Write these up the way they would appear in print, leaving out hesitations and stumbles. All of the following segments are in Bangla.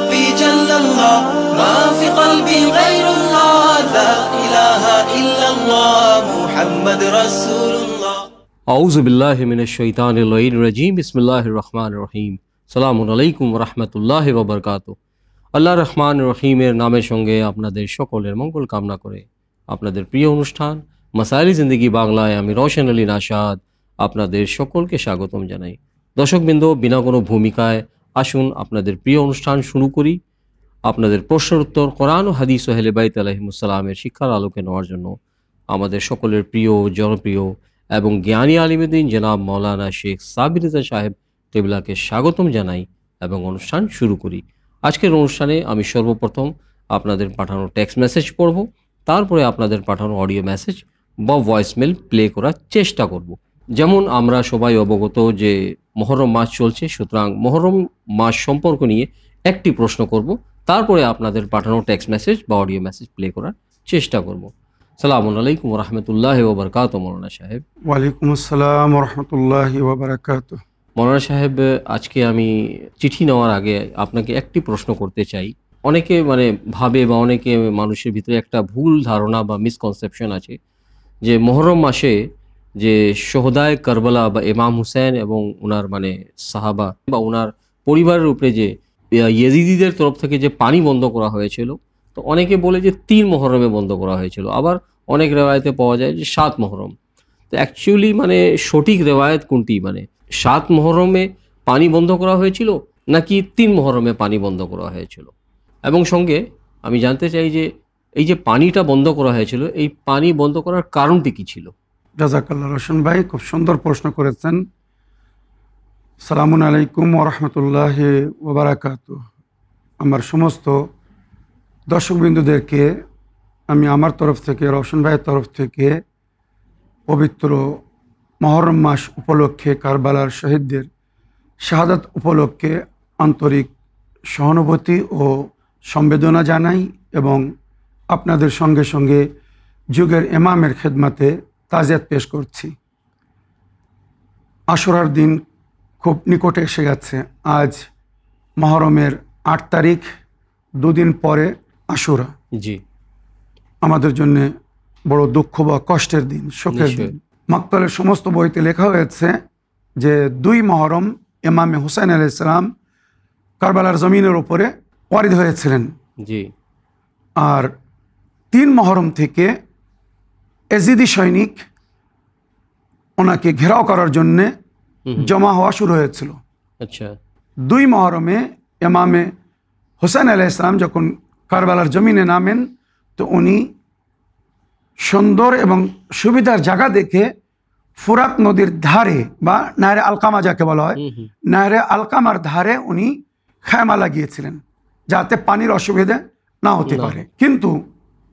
ربي جل الله ما في قلبي غير الله لا إله إلا الله محمد رسول الله আউযু বিল্লাহি মিনাশ শাইতানির রাজীম বিসমিল্লাহির রহমানির রহিম আসসালামু আলাইকুম ওয়া রাহমাতুল্লাহি ওয়া বারাকাতুহু। আল্লাহ রহমান রহিমের নামের সঙ্গে আপনাদের সকলের মঙ্গল কামনা করে আপনাদের প্রিয় অনুষ্ঠান মাসাইল জিন্দেগি বাংলায় আমি রওশন আলী নাশাদ আপনাদের সকলকে স্বাগতম জানাই। দর্শকবৃন্দ, বিনা কোনো ভূমিকায় আসুন আপনাদের প্রিয় অনুষ্ঠান শুরু করি। আপনাদের প্রশ্নের উত্তর কোরআন ও হাদিস ও আহলে বাইত আলাইহিমুস সালামের শিক্ষার আলোকে নেওয়ার জন্য আমাদের সকলের প্রিয় জনপ্রিয় এবং জ্ঞানী আলিমুদ্দিন জনাব মাওলানা শেখ সাবির রেজা সাহেব কেবলাকে স্বাগতম জানাই এবং অনুষ্ঠান শুরু করি। আজকের অনুষ্ঠানে আমি সর্বপ্রথম আপনাদের পাঠানো টেক্সট মেসেজ পড়ব, তারপরে আপনাদের পাঠানো অডিও মেসেজ বা ভয়েসমেল প্লে করার চেষ্টা করব। যেমন আমরা সবাই অবগত যে মহরম মাস চলছে, সুতরাং মহরম মাস সম্পর্ক নিয়ে একটি প্রশ্ন করব, তারপরে আপনাদের পাঠানো টেক্সট মেসেজ বা অডিও মেসেজ প্লে করার চেষ্টা করব। আসসালামু আলাইকুম ওয়া রাহমাতুল্লাহি ওয়া বারাকাতুহু। মৌলানা সাহেব। ওয়ালাইকুম আসসালাম ওয়া রাহমাতুল্লাহি ওয়া বারাকাতুহু। মৌলানা সাহেব, আজকে আমি চিঠি নেওয়ার আগে আপনাকে একটি প্রশ্ন করতে চাই। অনেকে ভাবে বা অনেকে মানুষের ভিতরে একটা ভুল ধারণা বা মিসকনসেপশন আছে যে মহরম মাসে যে শহদায়ে কারবালা বা ইমাম হুসেন এবং ওনার সাহাবা বা ওনার পরিবারের উপরে যে ইয়েজিদিদের তরফ থেকে যে পানি বন্ধ করা হয়েছিল, তো অনেকে বলে যে 3 মহরমে বন্ধ করা হয়েছিল, আবার অনেক রেওয়ায়েতে পাওয়া যায় যে 7 মহরম। তো অ্যাকচুয়ালি সঠিক রেওয়ায়েত কোনটি? 7 মহরমে পানি বন্ধ করা হয়েছিল নাকি 3 মহরমে পানি বন্ধ করা হয়েছিল? এবং সঙ্গে আমি জানতে চাই যে এই যে পানিটা বন্ধ করা হয়েছিল, এই পানি বন্ধ করার কারণটি কি ছিল? জাযাকাল্লাহ রওশন ভাই, খুব সুন্দর প্রশ্ন করেছেন। আসসালামু আলাইকুম ওয়া রাহমাতুল্লাহি ওয়া বারাকাতুহু। আমার সমস্ত দর্শকবৃন্দদেরকে আমি আমার তরফ থেকে, রওশন ভাইয়ের তরফ থেকে পবিত্র মহরম মাস উপলক্ষে কারবালার শহীদদের শাহাদাত উপলক্ষে আন্তরিক সহানুভূতি ও সম্বেদনা জানাই এবং আপনাদের সঙ্গে সঙ্গে যুগের ইমামের খেদমতে তাজিয়াত পেশ করছি। আশুরার দিন খুব নিকটে এসে গেছে। আজ মহরমের 8 তারিখ, 2 দিন পরে আশুরা। জি, আমাদের জন্য বড় দুঃখ বা কষ্টের দিন, শোকের দিন। মাকতালের সমস্ত বইতে লেখা হয়েছে যে 2 মহরম ইমামে হুসাইন আলাইহিস সালাম কারবালার জমিনের উপরে ওয়ারিদ হয়েছিলেন। জি। আর 3 মহরম থেকে এজিদি সৈনিক ওনাকে ঘেরাও করার জন্যে জমা হওয়া শুরু হয়েছিল। আচ্ছা। 2 মহরমে ইমামে হুসাইন আলাইহিস সালাম যখন কারবালার জমিনে নামেন, তো উনি সুন্দর এবং সুবিধার জায়গা দেখে ফুরাত নদীর ধারে বা নাহরে আলকামা যাকে বলা হয়, নাহরে আলকামার ধারে উনি খায়মা লাগিয়েছিলেন যাতে পানির অসুবিধা না হতে পারে। কিন্তু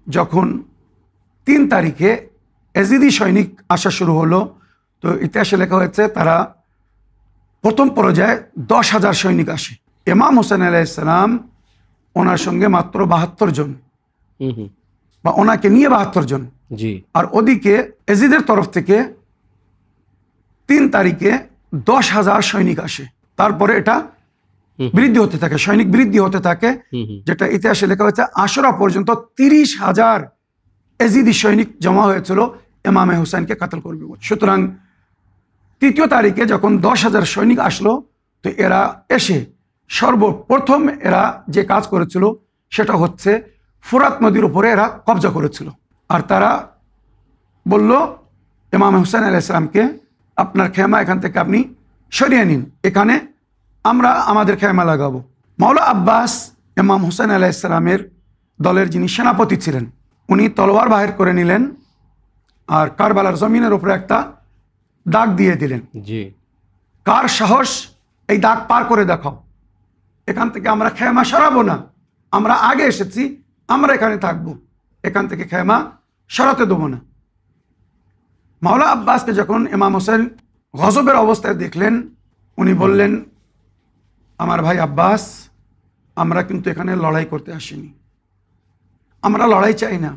যখন 3 তারিখে এজিদি সৈনিক আসা শুরু হলো, তো ইতিহাসে লেখা হয়েছে তারা প্রথম পর্যায়ে 10,000 সৈনিক আসে। ইমাম হুসাইন আলাইহিস সালাম ওনার সঙ্গে মাত্র 72 জন বা ওনাকে নিয়ে 72 জন। জি। আর ওদিকে এজিদের তরফ থেকে 3 তারিখে 10,000 সৈনিক আসে। তারপরে এটা বৃদ্ধি হতে থাকে, সৈনিক বৃদ্ধি হতে থাকে, যেটা ইতিহাসে লেখা হয়েছে আশুরা পর্যন্ত 30,000 এজিদি সৈনিক জমা হয়েছিল ইমামে হুসাইনকে কাতল করবে। সুতরাং 3 তারিখে যখন 10,000 সৈনিক আসলো, তো এরা এসে সর্বপ্রথম এরা যে কাজ করেছিল সেটা হচ্ছে ফুরাত নদীর উপরে এরা কবজা করেছিল। আর তারা বলল ইমাম হুসাইন আলাইহিস সালামকে, আপনার খেমা এখান থেকে আপনি সরিয়ে নিন, এখানে আমরা আমাদের খেমা লাগাবো। মাওলা আব্বাস ইমাম হুসাইন আলাইহিস সালামের দলের যিনি সেনাপতি ছিলেন, উনি তলোয়ার বাহির করে নিলেন আর কারবালার জমিনের উপরে একটা দাগ দিয়ে দিলেন। জি। কার সাহস এই দাগ পার করে দেখাও, এখান থেকে আমরা খেমা সরাবো না, আমরা আগে এসেছি, আমরা এখানে থাকবো, এখান থেকে খেমা সরাতে দেবো না। মাওলা আব্বাসকে যখন ইমাম হোসেন গজবের অবস্থায় দেখলেন, উনি বললেন, আমার ভাই আব্বাস, আমরা কিন্তু এখানে লড়াই করতে আসিনি, আমরা লড়াই চাই না,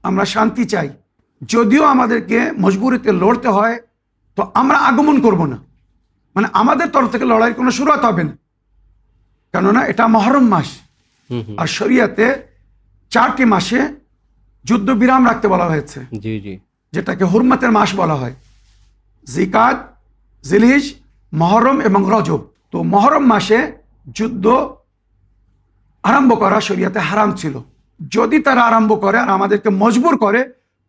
আমরা শান্তি চাই। যদিও আমাদেরকে মজবুরিতে লড়তে হয়, তো আমরা আগমন করব না, আমাদের তরফ থেকে লড়াইয়ের কোনো শুরুয়াত হবে না, কেননা এটা মহরম মাস, আর শরিয়াতে 4টি মাসে যুদ্ধ বিরাম রাখতে বলা হয়েছে, জি জি, যেটাকে হুরমাতের মাস বলা হয়। জিকাত, জিলহিজ, মহরম এবং রজব। তো মহরম মাসে যুদ্ধ আরম্ভ করা শরিয়াতে হারাম ছিল। যদি তারা আরম্ভ করে আর আমাদেরকে মজবুর করে,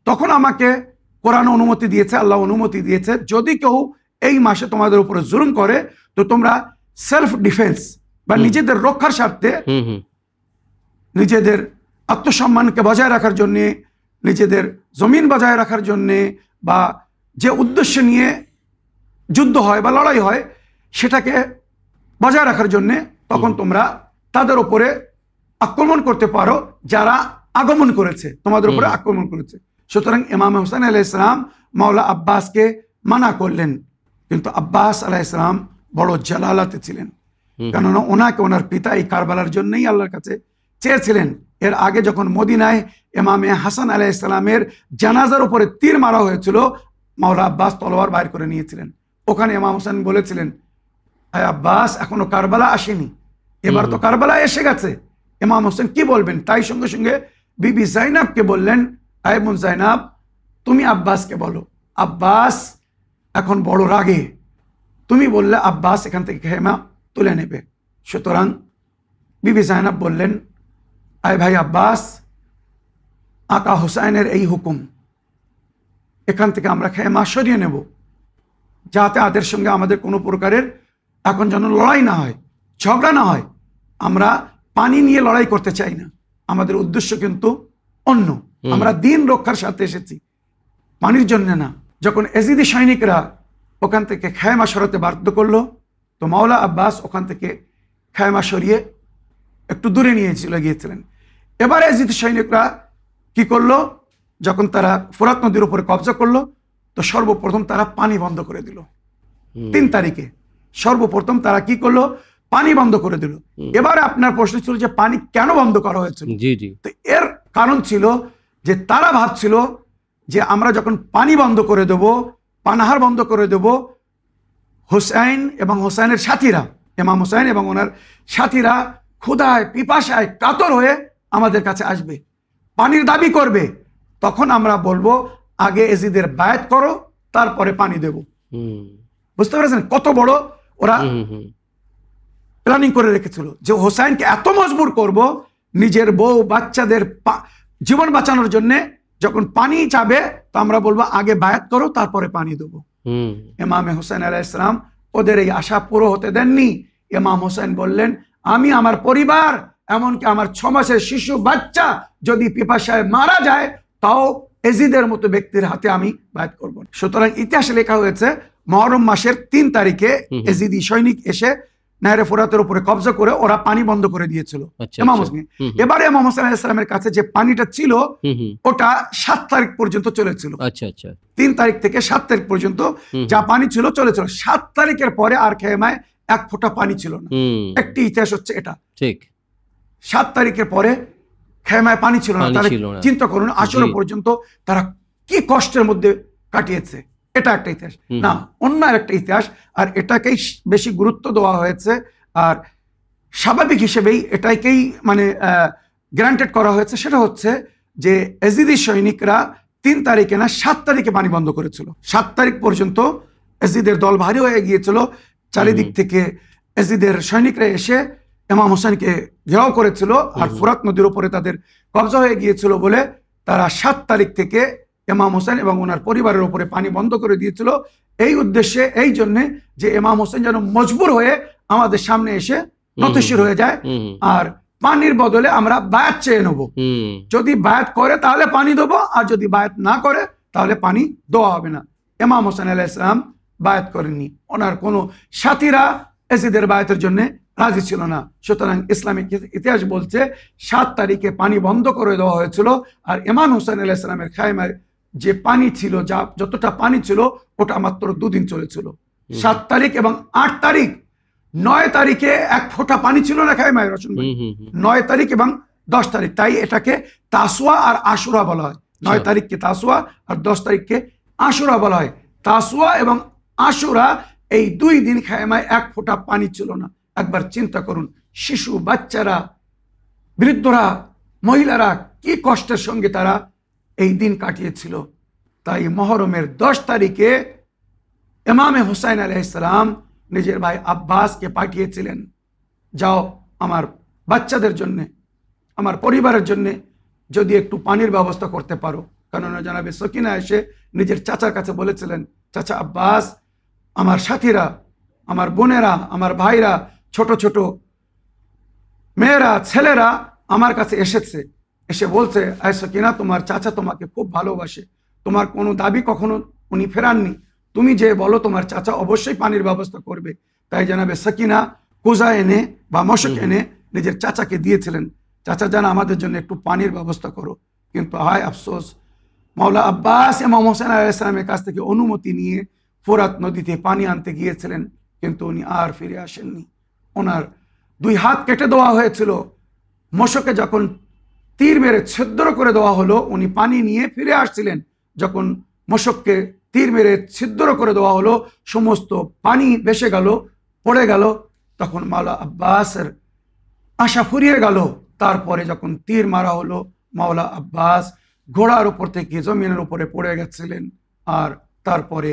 তখন আমাকে কোরআন অনুমতি দিয়েছে, আল্লাহ অনুমতি দিয়েছে, যদি কেউ এই মাসে তোমাদের উপরে জুলুম করে তো তোমরা সেলফ ডিফেন্স বা নিজেদের রক্ষার স্বার্থে, নিজেদের আত্মসম্মানকে বজায় রাখার জন্যে, নিজেদের জমিন বজায় রাখার জন্যে, বা যে উদ্দেশ্য নিয়ে যুদ্ধ হয় বা লড়াই হয় সেটাকে বজায় রাখার জন্যে তখন তোমরা তাদের উপরে আক্রমণ করতে পারো যারা আগমন করেছে, তোমাদের উপরে আক্রমণ করেছে। সুতরাং ইমাম হোসেন আলাইহিস সালাম মাওলা আব্বাসকে মানা করলেন, কিন্তু আব্বাস আলাইহিস সালাম বড় জালালাতে ছিলেন, কেননা ওনাকে ওনার পিতা এই কারবালার জন্যই আল্লাহর কাছে চেয়েছিলেন। এর আগে যখন মদিনায় ইমামে হাসান আলাইহিস সালামের জানাজার উপরে তীর মারা হয়েছিল, মাওলা আব্বাস তলোয়ার বাইর করে নিয়েছিলেন। ওখানে ইমাম হোসেন বলেছিলেন, আয় আব্বাস, এখনো কারবালা আসেনি, এবার তো কারবালা এসে গেছে, ইমাম হোসেন কি বলবেন? তাই সঙ্গে সঙ্গে বিবি জাইনাবকে বললেন, আয় বোন জাইনাব, তুমি আব্বাসকে বলো, আব্বাস এখন বড় রাগে, তুমি বললে আব্বাস এখান থেকে খেমা তুলে নেবে। সুতরাং বিবি জাইনাব বললেন, আয় ভাই আব্বাস, আকা হুসাইনের এই হুকুম, এখান থেকে আমরা খেমা সরিয়ে নেব, যাতে তাদের সঙ্গে আমাদের কোনো প্রকারের এখন যেন লড়াই না হয়, ঝগড়া না হয়। আমরা পানি নিয়ে লড়াই করতে চাই না, আমাদের উদ্দেশ্য কিন্তু অন্য, আমরা দিন রক্ষার সাথে এসেছি, পানির জন্য না। যখন এজিদি সৈনিকরা ওখান থেকে খেমা সরাতে বাধ্য করলো, তো মাওলা আব্বাস ওখান থেকে খেমা সরিয়ে একটু দূরে নিয়ে চলে গিয়েছিলেন। এবারে এজিদি সৈনিকরা কি করলো? যখন তারা ফোরাত নদীর উপরে কবজা করলো, তো সর্বপ্রথম তারা পানি বন্ধ করে দিল। 3 তারিখে সর্বপ্রথম তারা কি করলো? পানি বন্ধ করে দিল। এবারে আপনার প্রশ্ন ছিল যে পানি কেন বন্ধ করা হয়েছিল? জি জি, তো এর কারণ ছিল যে তারা ভাবছিল যে আমরা যখন পানি বন্ধ করে দেব, পানাহার বন্ধ করে দেব, হোসেন এবং হোসেনের সাথীরা, ইমাম হোসেন এবং ওনার সাথীরা ক্ষুধায় পিপাসায় কাতর হয়ে আমাদের কাছে আসবে, পানির দাবি করবে, তখন আমরা বলবো আগে এজিদের বায়াত করো, তারপরে পানি দেব। বুঝতে পেরেছেন কত বড় ওরা প্ল্যানিং করে রেখেছিল, যে হোসেনকে এত মজবুর করব, নিজের বউ বাচ্চাদের জীবন বাঁচানোর জন্য যখন পানি চাবে, তো আমরা বলবো আগে বায়াত করো, তারপরে পানি দেবো। ইমাম হোসেন আলাইহিস সালাম ওদের এই আশা পুরো হতে দেননি। ইমাম হোসেন বললেন, আমি আমার পরিবার, এমনকি আমার 6 মাসের শিশু বাচ্চা যদি পিপাসায় মারা যায়, তাও এজিদের মতো ব্যক্তির হাতে আমি বায়াত করব। সুতরাং ইতিহাসে লেখা হয়েছে মুহররম মাসের 3 তারিখে এজিদি সৈনিক এসে নাহরে ফোরাতের উপরে কবজা করে ওরা পানি বন্ধ করে দিয়েছিল ইমাম হোসেন। এবারে ইমাম হোসেন আলাইহিস সালামের কাছে যে পানিটা ছিল ওটা 7 তারিখ পর্যন্ত চলেছিল। আচ্ছা আচ্ছা, 3 তারিখ থেকে 7 তারিখ পর্যন্ত যা পানি ছিল চলেছিল। 7 তারিখের পরে আর খেমায় 1 ফোঁটা পানি ছিল না। একটি ইতিহাস হচ্ছে এটা, ঠিক 7 তারিখের পরে খেমায় পানি ছিল না। তাহলে চিন্তা করুন আশুরা পর্যন্ত তারা কি কষ্টের মধ্যে কাটিয়েছে। এটা একটা ইতিহাস না, অন্য একটা ইতিহাস, আর এটাকেই বেশি গুরুত্ব দেওয়া হয়েছে। আর স্বাভাবিক হিসেবেই এটাকেই মানে গ্রান্টেড করা হয়েছে। সেটা হচ্ছে যে এজিদি সৈনিকরা 3 তারিখে না 7 তারিখে পানি বন্ধ করেছিল। 7 তারিখ পর্যন্ত এজিদের দল ভারী হয়ে গিয়েছিল, চারিদিক থেকে এজিদের সৈনিকরা এসে ইমাম হোসেনকে ঘেরাও করেছিল, আর ফোরাত নদীর উপরে তাদের কবজা হয়ে গিয়েছিল বলে তারা 7 তারিখ থেকে ইমাম হোসেন এবং ওনার পরিবারের উপরে পানি বন্ধ করে দিয়েছিল। এই উদ্দেশ্যে, এই জন্যে যে ইমাম হোসেন যেন মজবুর হয়ে আমাদের সামনে এসে নতশির হয়ে যায়, আর পানির বদলে আমরা বায়াত চেয়ে নেব। যদি বায়াত করে তাহলে পানি দেবো, আর যদি বায়াত না করে তাহলে পানি দেওয়া হবে না। ইমাম হোসেন আলাইহিস সালাম বায়াত করেননি, ওনার কোনো সাথীরা এজিদের বায়াতের জন্য রাজি ছিল না। সুতরাং ইসলামিক ইতিহাস বলছে 7 তারিখে পানি বন্ধ করে দেওয়া হয়েছিল, আর ইমাম হোসেন আলাইহিস সালামের খায়মার যে পানি ছিল, যা যতটা পানি ছিল ওটা মাত্র 2 দিন চলেছিল। 7 তারিখ এবং 8 তারিখ, 9 তারিখে 1 ফোঁটা পানি ছিল না খায়মায় রসুন ভাই। 9 তারিখ এবং 10 তারিখ, তাই এটাকে তাসুয়া আর আশুরা বলা হয়। 9 তারিখকে তাসুয়া আর 10 তারিখকে আশুরা বলা হয়। তাসুয়া এবং আশুরা এই 2 দিন খায়মায় 1 ফোঁটা পানি ছিল না। একবার চিন্তা করুন, শিশু বাচ্চারা বৃদ্ধরা, মহিলারা কি কষ্টের সঙ্গে তারা এই দিন কাটিয়েছিল। তাই মহরমের 10 তারিখে ইমামে হুসাইন আলাইহিস সালাম নিজের ভাই আব্বাসকে পাঠিয়েছিলেন, যাও আমার বাচ্চাদের জন্য, আমার পরিবারের জন্য যদি একটু পানির ব্যবস্থা করতে পারো। কেননা জানাবে সকিনা এসে নিজের চাচার কাছে বলেছিলেন, চাচা আব্বাস, আমার সাথীরা, আমার বোনেরা, আমার ভাইরা, ছোট ছোট মেয়েরা, ছেলেরা আমার কাছে এসেছে, এসে বলছে, আয় সকিনা, তোমার চাচা তোমাকে খুব ভালোবাসে, তোমার কোনো দাবি কখনো উনি ফেরাননি, তুমি যে বলো তোমার চাচা অবশ্যই পানির ব্যবস্থা করবে। তাই জানাবে সকিনা কুজা এনে বা মশক এনে নিজের চাচাকে দিয়েছিলেন, চাচা জানা আমাদের জন্য একটু পানির ব্যবস্থা করো। কিন্তু হায় আফসোস, মাওলা আব্বাস ইমাম হোসেন আলাইহিস সালামের কাছ থেকে অনুমতি নিয়ে ফোরাত নদীতে পানি আনতে গিয়েছিলেন, কিন্তু উনি আর ফিরে আসেননি। ওনার 2 হাত কেটে দেওয়া হয়েছিল। মশকে যখন তীর মেরে ছিদ্র করে দেওয়া হলো, উনি পানি নিয়ে ফিরে আসছিলেন। যখন মশককে তীর মেরে ছিদ্র করে দেওয়া হলো, সমস্ত পানি ভেসে গেল, পড়ে গেল, তখন মাওলা আব্বাসের আশা ফুরিয়ে গেল। তারপরে যখন তীর মারা হলো, মাওলা আব্বাস ঘোড়ার উপর থেকে জমিনের উপরে পড়ে গেছিলেন, আর তারপরে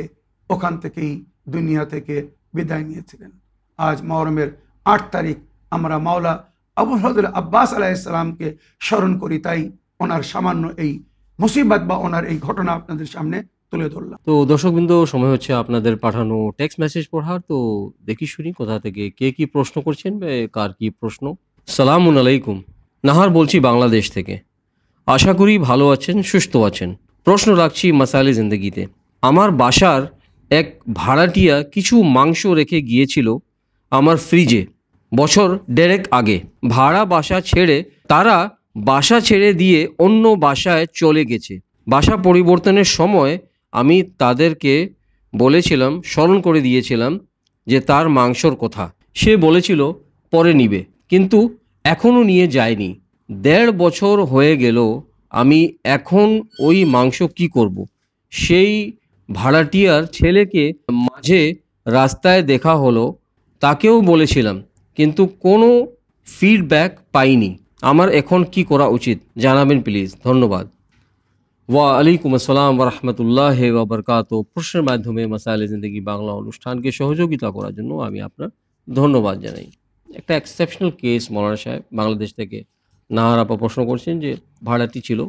ওখান থেকেই দুনিয়া থেকে বিদায় নিয়েছিলেন। আজ মহরমের 8 তারিখ আমরা মাওলা আবুল ফজল আব্বাস আলাইহিস সালামকে স্মরণ করি। তাই ওনার সামান্য এই মুসিবত বা ওনার এই ঘটনা আপনাদের সামনে তুলে ধরলাম। তো দর্শকবৃন্দ, সময় হচ্ছে আপনাদের পাঠানো টেক্সট মেসেজ পড়ার। তো দেখি শুনি কোথা থেকে কে কি প্রশ্ন করছেন বা কার কি প্রশ্ন। সালামুন আলাইকুম, নাহার বলছি বাংলাদেশ থেকে। আশা করি ভালো আছেন, সুস্থ আছেন। প্রশ্ন রাখছি মাসাইলে জিন্দগিতে। আমার বাসার এক ভাড়াটিয়া কিছু মাংস রেখে গিয়েছিল আমার ফ্রিজে বছর 1.5 আগে। ভাড়া বাসা ছেড়ে তারা বাসা ছেড়ে দিয়ে অন্য বাসায় চলে গেছে। বাসা পরিবর্তনের সময় আমি তাদেরকে বলেছিলাম, স্মরণ করে দিয়েছিলাম যে তার মাংসর কথা। সে বলেছিল পরে নিবে, কিন্তু এখনও নিয়ে যায়নি। 1.5 বছর হয়ে গেল। আমি এখন ওই মাংস কি করব? সেই ভাড়াটিয়ার ছেলেকে মাঝে রাস্তায় দেখা হলো, তাকেও বলেছিলাম, কিন্তু কোনো ফিডব্যাক পাইনি। আমার এখন কি করা উচিত জানাবেন প্লিজ, ধন্যবাদ। ওয়ালাইকুম আসসালাম ওয়া রাহমাতুল্লাহি ওয়া বারাকাতুহু। প্রশ্নের মাধ্যমে মাসাইলে জিন্দেগি বাংলা অনুষ্ঠানকে সহযোগিতা করার জন্য আমি আপনার ধন্যবাদ জানাই। একটা এক্সেপশনাল কেস মৌলানা সাহেব, বাংলাদেশ থেকে নাহার আপা প্রশ্ন করছেন যে ভাড়াটি ছিল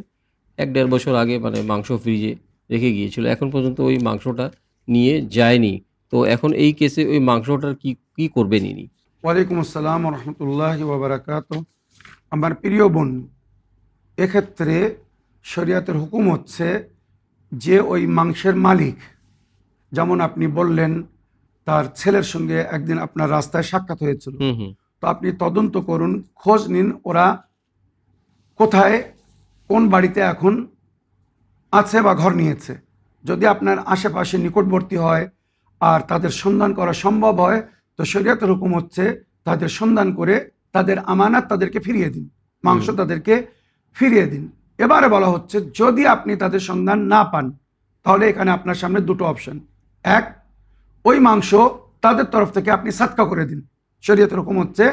1-1.5 বছর আগে, মানে মাংস ফ্রিজে রেখে গিয়েছিল, এখন পর্যন্ত ওই মাংসটা নিয়ে যায়নি। তো এখন এই কেসে ওই মাংসটার কি করবেন ইনি? ওয়ালাইকুম আসসালাম ওয়া রাহমাতুল্লাহি ওয়া বারাকাতুহু। আমার প্রিয় বোন, এক্ষেত্রে শরিয়াতের হুকুম হচ্ছে যে ওই মাংসের মালিক, যেমন আপনি বললেন তার ছেলের সঙ্গে একদিন আপনার রাস্তায় সাক্ষাৎ হয়েছিল, তো আপনি তদন্ত করুন, খোঁজ নিন ওরা কোথায়, কোন বাড়িতে এখন আছে বা ঘর নিয়েছে। যদি আপনার আশেপাশে নিকটবর্তী হয় আর তাদের সন্ধান করা সম্ভব হয়, তো শরিয়াতের হুকুম হচ্ছে তাদের সন্ধান করে তাদের আমানত তাদেরকে ফিরিয়ে দিন, মাংস তাদেরকে ফিরিয়ে দিন। এবারে বলা হচ্ছে যদি আপনি তাদের সন্ধান না পান, তাহলে এখানে আপনার সামনে 2টো অপশন। এক, ওই মাংস তাদের তরফ থেকে আপনি সাদকা করে দিন। শরিয়তের হুকুম হচ্ছে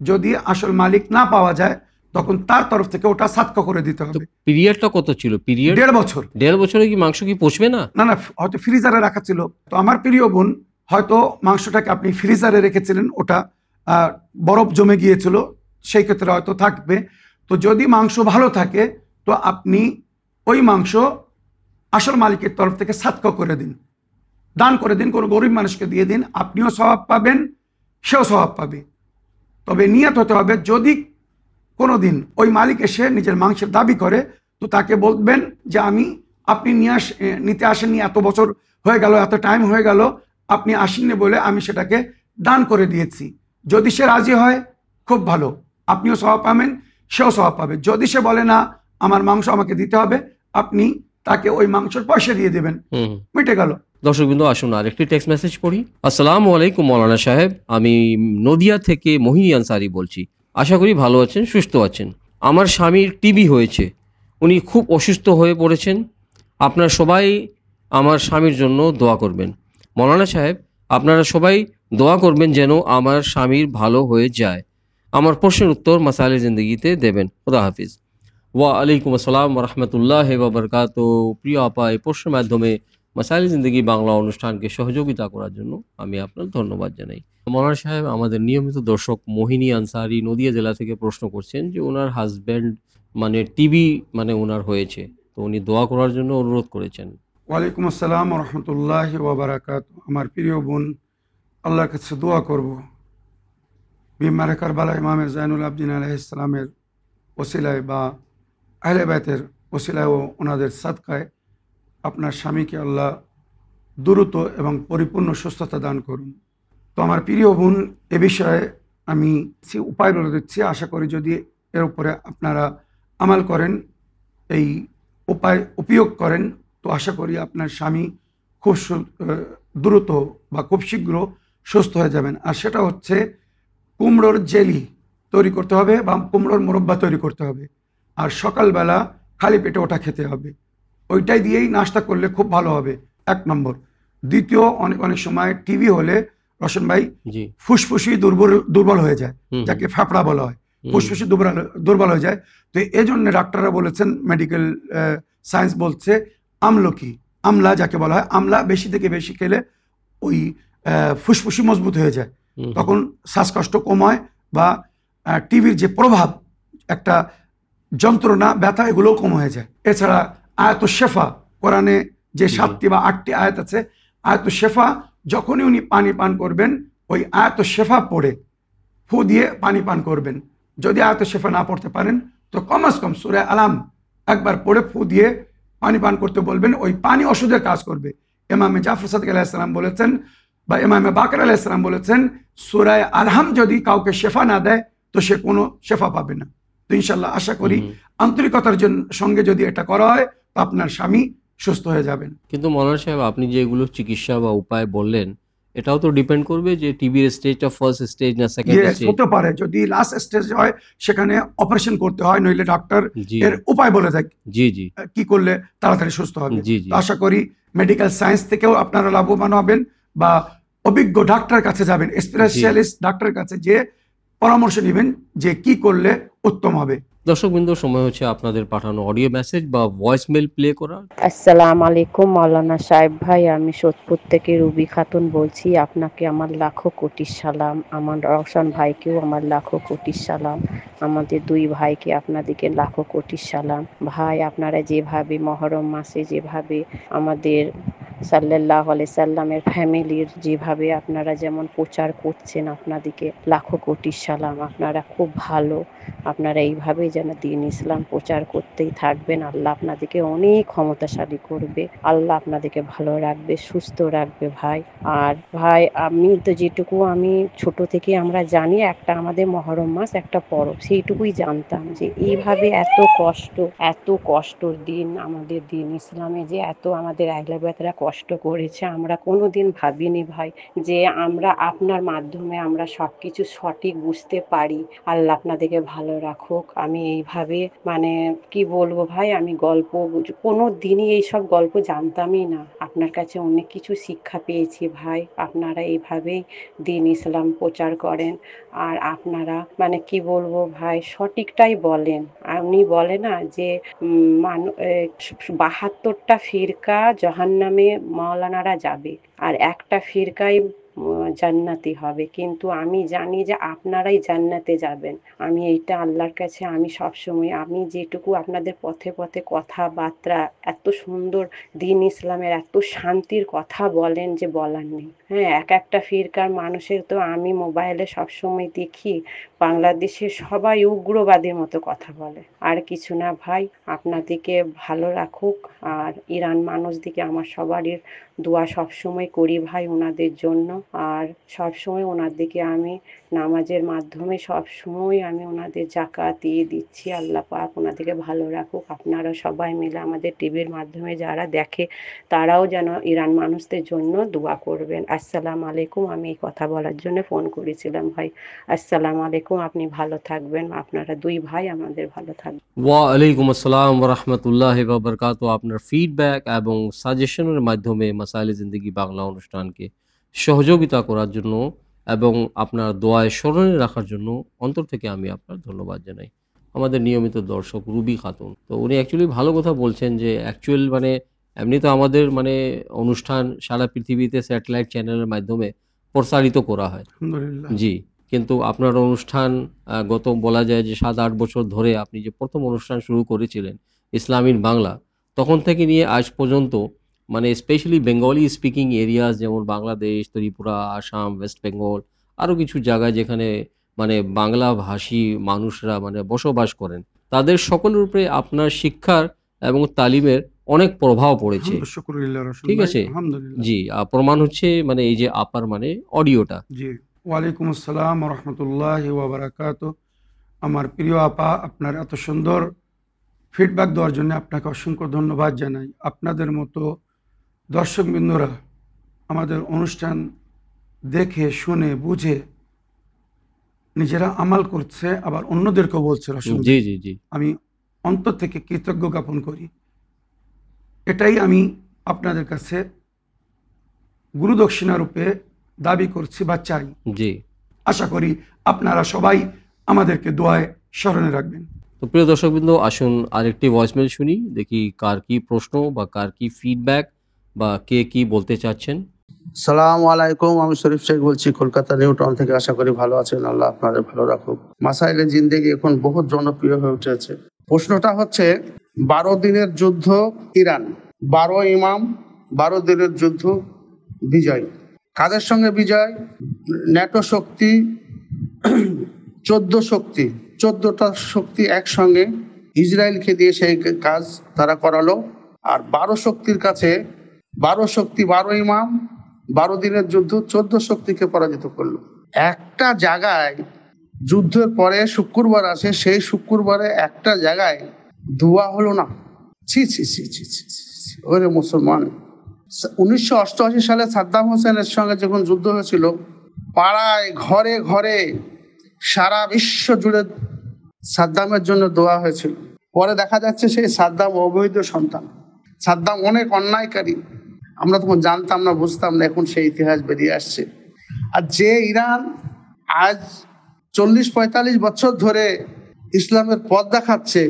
যদি আসল মালিক না পাওয়া যায়, তখন তার তরফ থেকে ওটা সাদকা করে দিতে হবে। পিরিয়ডটা কত ছিল? পিরিয়ড 1.5 বছর। 1.5 বছরে কি মাংস কি পচবে না? না না, হয়তো ফ্রিজারে রাখা ছিল। তো আমার প্রিয় বোন, হয়তো মাংসটাকে আপনি ফ্রিজারে রেখেছিলেন, ওটা বরফ জমে গিয়েছিল, সেই ক্ষেত্রে হয়তো থাকবে। তো যদি মাংস ভালো থাকে, তো আপনি ওই মাংস আসল মালিকের তরফ থেকে সাদকা করে দিন, দান করে দিন, কোনো গরিব মানুষকে দিয়ে দিন, আপনিও সওয়াব পাবেন, সেও সওয়াব পাবে। তবে নিয়ত হতে হবে, যদি কোনো দিন ওই মালিক এসে নিজের মাংসের দাবি করে, তো তাকে বলবেন যে আপনি নিতে আসেননি, এত বছর হয়ে গেল, এত টাইম হয়ে গেল, আপনি আসেননি বলে আমি সেটাকে দান করে দিয়েছি। যদি সে রাজি হয়, খুব ভালো, আপনিও সওয়াব পাবেন, সেও সওয়াব পাবে। যদি সে বলে না আমার মাংস আমাকে দিতে হবে, আপনি তাকে ওই মাংসের পয়সা দিয়ে দেবেন, মিটে গেল। দর্শকবৃন্দ, আসুন আর একটি টেক্সট মেসেজ পড়ি। আসসালামু আলাইকুম মৌলানা সাহেব, আমি নদিয়া থেকে মোহিনী আনসারি বলছি। আশা করি ভালো আছেন, সুস্থ আছেন। আমার স্বামীর টিবি হয়েছে, উনি খুব অসুস্থ হয়ে পড়েছেন। আপনারা সবাই আমার স্বামীর জন্য দোয়া করবেন। মৌলানা সাহেব, আপনারা সবাই দোয়া করবেন যেন আমার স্বামীর ভালো হয়ে যায়। আমার প্রশ্নের উত্তর মাসাইলে জিন্দগিতে দেবেন। খুদা হাফিজ। ওয়া আলাইকুম আসসালাম ওয়া রাহমাতুল্লাহি ওয়া বারাকাতুহু। প্রিয় আপা, এই প্রশ্নের মাধ্যমে মাসাইলে জিন্দগি বাংলা অনুষ্ঠানকে সহযোগিতা করার জন্য আমি আপনার ধন্যবাদ জানাই। মৌলানা সাহেব, আমাদের নিয়মিত দর্শক মোহিনী আনসারী নদিয়া জেলা থেকে প্রশ্ন করছেন যে ওনার হাজব্যান্ড টিবি ওনার হয়েছে, তো উনি দোয়া করার জন্য অনুরোধ করেছেন। ওয়ালাইকুম আসসালাম রহমতুল্লাহ ওবরাকাত। আমার প্রিয় বোন, আল্লাহর কাছে দোয়া করব বিমারে কারবালা ইমামে জাইনুল আবদিন আলাইহিস সালামের ওসিলায় বা আহলে বাইতের ওসিলায় ও ওনাদের সাদকায় আপনার স্বামীকে আল্লাহ দ্রুত এবং পরিপূর্ণ সুস্থতা দান করুন। তো আমার প্রিয় বোন, এ বিষয়ে আমি উপায় বলে দিচ্ছি। আশা করি যদি এর উপরে আপনারা আমাল করেন, এই উপায় উপয়োগ করেন, তো আশা করি আপনার স্বামী খুব দ্রুত বা খুব শীঘ্র সুস্থ হয়ে যাবেন। আর সেটা হচ্ছে কুমড়োর জেলি তৈরি করতে হবে বা কুমড়োর মোরব্বা তৈরি করতে হবে, আর সকালবেলা খালি পেটে ওটা খেতে হবে। ওইটাই দিয়েই নাস্তা করলে খুব ভালো হবে, 1 নম্বর। দ্বিতীয়, অনেক অনেক সময় টিবি হলে রোশন ভাই ফুসফুসি দুর্বল হয়ে যায়, যাকে ফ্যাপড়া বলা হয়, ফুসফুসি দুর্বল হয়ে যায়। তো এই জন্য ডাক্তাররা বলেছেন, মেডিকেল সায়েন্স বলছে আমলা যাকে বলা হয়, আমলা বেশি থেকে বেশি খেলে ওই ফুসফুসি মজবুত হয়ে যায়, তখন শ্বাসকষ্ট কম হয় বা টিবির যে প্রভাব, একটা যন্ত্রণা, ব্যথা, এগুলোও কম হয়ে যায়। এছাড়া আয়াতুশ শেফা, কোরআনে যে 7টি বা 8টি আয়াত আছে, আয়াতুশ শেফা যখনই উনি পানি পান করবেন, ওই আয়াতুশ শেফা পড়ে ফু দিয়ে পানি পান করবেন। যদি আয়াতুশ শেফা না পড়তে পারেন তো কমাস কম সূরা আলাম একবার পড়ে ফু দিয়ে পানি পান করতে বলবেন। ওই পানি ওষুধের কাজ করবে। ইমামে জাফর সাদিক আলাইহিস সালাম বলেছেন, বা ইমামে বাকর আলাইহিস সালাম বলেছেন, সূরা আলহাম যদি কাউকে শেফা না দেয় তো সে কোনো শেফা পাবে না। তো ইনশাল্লাহ আশা করি আন্তরিকতার সঙ্গে যদি এটা করা হয় তো আপনার স্বামী সুস্থ হয়ে যাবেন। কিন্তু মৌলানা সাহেব, আপনি যেগুলো চিকিৎসা বা উপায় বললেন, এটাও তো ডিপেন্ড করবে যে টিবির স্টেজটা ফার্স্ট স্টেজ না সেকেন্ড স্টেজ। হতে পারে যদি লাস্ট স্টেজ হয় সেখানে অপারেশন করতে হয়, নইলে ডাক্তার এর উপায় বলে দেয় কি করলে তাড়াতাড়ি সুস্থ হবে। আশা করি মেডিকেল সায়েন্স থেকেও আপনারা লাভবান হবেন বা অভিজ্ঞ ডাক্তার কাছে যাবেন, স্পেশালিস্ট ডাক্তারের কাছে, যে পরামর্শ নেবেন যে কি করলে উত্তম হবে। দর্শকবৃন্দ, সময় হচ্ছে আপনাদের পাঠানো অডিও মেসেজ বা ভয়েস মেল প্লে করা। আসসালামু আলাইকুম মাওলানা সাহেব ভাই, আমি সোদপুর থেকে রুবি খাতুন বলছি। আপনাকে আমার লাখো কোটি সালাম, আমার রওশন ভাইকেও আমার লাখো কোটি সালাম, আমাদের 2 ভাইকে আপনাদেরকে লাখো কোটি সালাম। ভাই, আপনারা যেভাবে মহরম মাসে যেভাবে আমাদের সাল্লাল্লাহু আলাইহি সাল্লামের ফ্যামিলির যেভাবে আপনারা যেমন প্রচার করছেন, আপনাদেরকে লাখো কোটি সালাম। আপনারা খুব ভালো, আপনারা এইভাবেই যেন দ্বীন ইসলাম প্রচার করতেই থাকবেন। আল্লাহ আপনাদেরকে অনেক ক্ষমতাশালী করবে, আল্লাহ আপনাদেরকে ভালো রাখবে, সুস্থ রাখবে ভাই। আর ভাই, আমি তো যেটুকু আমি ছোট থেকে আমরা জানি, একটা আমাদের মহরম মাস একটা পরব, সেইটুকুই জানতাম যে এইভাবে এত কষ্টর দিন আমাদের দ্বীন ইসলামে, যে এত আমাদের আহলে বাইতরা কষ্ট করেছে, আমরা কোনোদিন ভাবিনি ভাই যে আমরা আপনার মাধ্যমে আমরা সবকিছু সঠিক বুঝতে পারি। আল্লাহ আপনাদেরকে ভালো রাখুক। আমি এইভাবে কি বলবো ভাই, আমি গল্প কোনো দিনই এইসব গল্প জানতামই না, আপনার কাছে অনেক কিছু শিক্ষা পেয়েছি ভাই। আপনারা এইভাবেই দ্বীন ইসলাম প্রচার করেন, আর আপনারা কি বলবো ভাই, সঠিকটাই বলেন। আপনি বলে না যে 72টা ফিরকা জাহান্নামে মাওলানারা যাবে আর একটা ফিরকাই জান্নাতি হবে, কিন্তু আমি জানি যে আপনারাই জান্নাতে যাবেন। আমি এইটা আল্লাহর কাছে আমি সবসময়, আমি যেটুকু আপনাদের পথে পথে কথাবার্তা, এত সুন্দর দ্বীন ইসলামের এত শান্তির কথা বলেন যে বলার নেই। হ্যাঁ, একটা ফিরকার মানুষের তো আমি মোবাইলে সবসময় দেখি বাংলাদেশের সবাই উগ্রবাদীর মতো কথা বলে, আর কিছু না ভাই। আপনাদেরকে ভালো রাখুক, আর ইরান মানুষদিকে আমার সবারই দোয়া সবসময় করি ভাই ওনাদের জন্য, আর সবসময় ওনাদেরকে আমি নামাজের মাধ্যমে সবসময় আমি ওনাদের জাকাত দিয়ে দিচ্ছি। আল্লাহ পাক ওনাদেরকে ভালো রাখুক। আপনারা সবাই মিলে আমাদের টিভির মাধ্যমে যারা দেখে তারাও যেন ইরান মানুষদের জন্য দোয়া করবেন। আসসালামু আলাইকুম, আমি এই কথা বলার জন্য ফোন করেছিলাম ভাই। আসসালামু আলাইকুম, আপনি ভালো থাকবেন, আপনারা 2 ভাই আমাদের ভালো থাকবেন। ওয়া আলাইকুম আসসালাম ওয়া রাহমাতুল্লাহি ওয়া বারাকাতুহু। আপনার ফিডব্যাক এবং সাজেশনের মাধ্যমে মাসাইলে জিন্দেগি বাংলা অনুষ্ঠানকে সহযোগিতা করার জন্য এবং আপনার দোয়ায় স্মরণে রাখার জন্য অন্তর থেকে আমি আপনার ধন্যবাদ জানাই। আমাদের নিয়মিত দর্শক রুবি খাতুন, তো উনি অ্যাকচুয়ালি ভালো কথা বলছেন যে অ্যাকচুয়াল মানে এমনি তো আমাদের মানে অনুষ্ঠান সারা পৃথিবীতে স্যাটেলাইট চ্যানেলের মাধ্যমে প্রসারিত করা হয়। আলহামদুলিল্লাহ। জি, কিন্তু আপনার অনুষ্ঠান গত বলা যায় যে ৭-৮ বছর ধরে আপনি যে প্রথম অনুষ্ঠান শুরু করেছিলেন ইসলামিক বাংলা, তখন থেকে নিয়ে আজ পর্যন্ত মানে স্পেশালি বেঙ্গলি স্পিকিং এরিয়াস যেমন বাংলাদেশ, ত্রিপুরা, আসাম, ওয়েস্ট বেঙ্গল আরও কিছু জায়গায় যেখানে মানে বাংলাভাষী মানুষরা মানে বসবাস করেন, তাদের সকলের উপরে আপনার শিক্ষার এবং তালিমের অনেক প্রভাব পড়েছে। শুকরিল্লাহ রসুল ঠিক ভাই, আছে? আলহামদুলিল্লাহ। জি, প্রমাণ হচ্ছে মানে এই যে আপার মানে অডিওটা। জি, ওয়ালাইকুম আসসালাম রহমতুল্লাহি ওয়া বারাকাতুহু। আমার প্রিয় আপা, আপনার এত সুন্দর ফিডব্যাক দেওয়ার জন্য আপনাকে অসংখ্য ধন্যবাদ জানাই। আপনাদের মতো দর্শকবৃন্দরা আমাদের অনুষ্ঠান দেখে শুনে বুঝে নিজেরা আমাল করছে, আবার অন্যদেরকেও বলছে। রসুল জি, ভাই, জি, জি। আমি অন্তর থেকে কৃতজ্ঞ জ্ঞাপন করি। এটাই আমি আপনাদের কাছে গুরুদক্ষিণা রূপে দাবি করছি বা চাই। জি। আশা করি আপনারা সবাই আমাদেরকে দোয়ায় স্মরণে রাখবেন। তো প্রিয় দর্শকবৃন্দ, আসুন আরেকটি ভয়েসমেল শুনি, দেখি কার কি প্রশ্ন বা কার কি ফিডব্যাক বা কে কি বলতে চাচ্ছেন। সালাম আলাইকুম, আমি শরীফ শেখ বলছি কলকাতা নিউ টাউন থেকে। আশা করি ভালো আছেন, আল্লাহ আপনাদের ভালো রাখুক। মাসাইলে জিন্দেগি এখন বহুত জনপ্রিয় হয়ে উঠেছে। প্রশ্নটা হচ্ছে 12 দিনের যুদ্ধ ইরান, 12 ইমাম, 12 দিনের যুদ্ধ, বিজয় কাদের সঙ্গে বিজয়? ন্যাটো শক্তি 14 শক্তি, 14টা শক্তি একসঙ্গে ইসরায়েলকে দিয়ে সেই কাজ তারা করালো। আর 12 শক্তির কাছে 12 শক্তি, 12 ইমাম, 12 দিনের যুদ্ধ 14 শক্তিকে পরাজিত করলো। একটা জায়গায় যুদ্ধের পরে শুক্রবার আসে, সেই শুক্রবারে একটা জায়গায় দোয়া হলো না। ছি ছি ছি ছি ছি ছি ছি। ওরে মুসলমান, 1988 সালে সাদ্দাম হোসেনের সঙ্গে যখন যুদ্ধ হয়েছিল, পাড়ায় ঘরে ঘরে সারা বিশ্ব জুড়ে সাদ্দামের জন্য দোয়া হয়েছিল। পরে দেখা যাচ্ছে সেই সাদ্দাম অবৈধ সন্তান, সাদ্দাম অনেক অন্যায়কারী। আমরা তখন জানতাম না, বুঝতাম না, এখন সেই ইতিহাস বেরিয়ে আসছে। আর যে ইরান আজ 40-45 বছর ধরে ইসলামের পথ দেখাচ্ছে,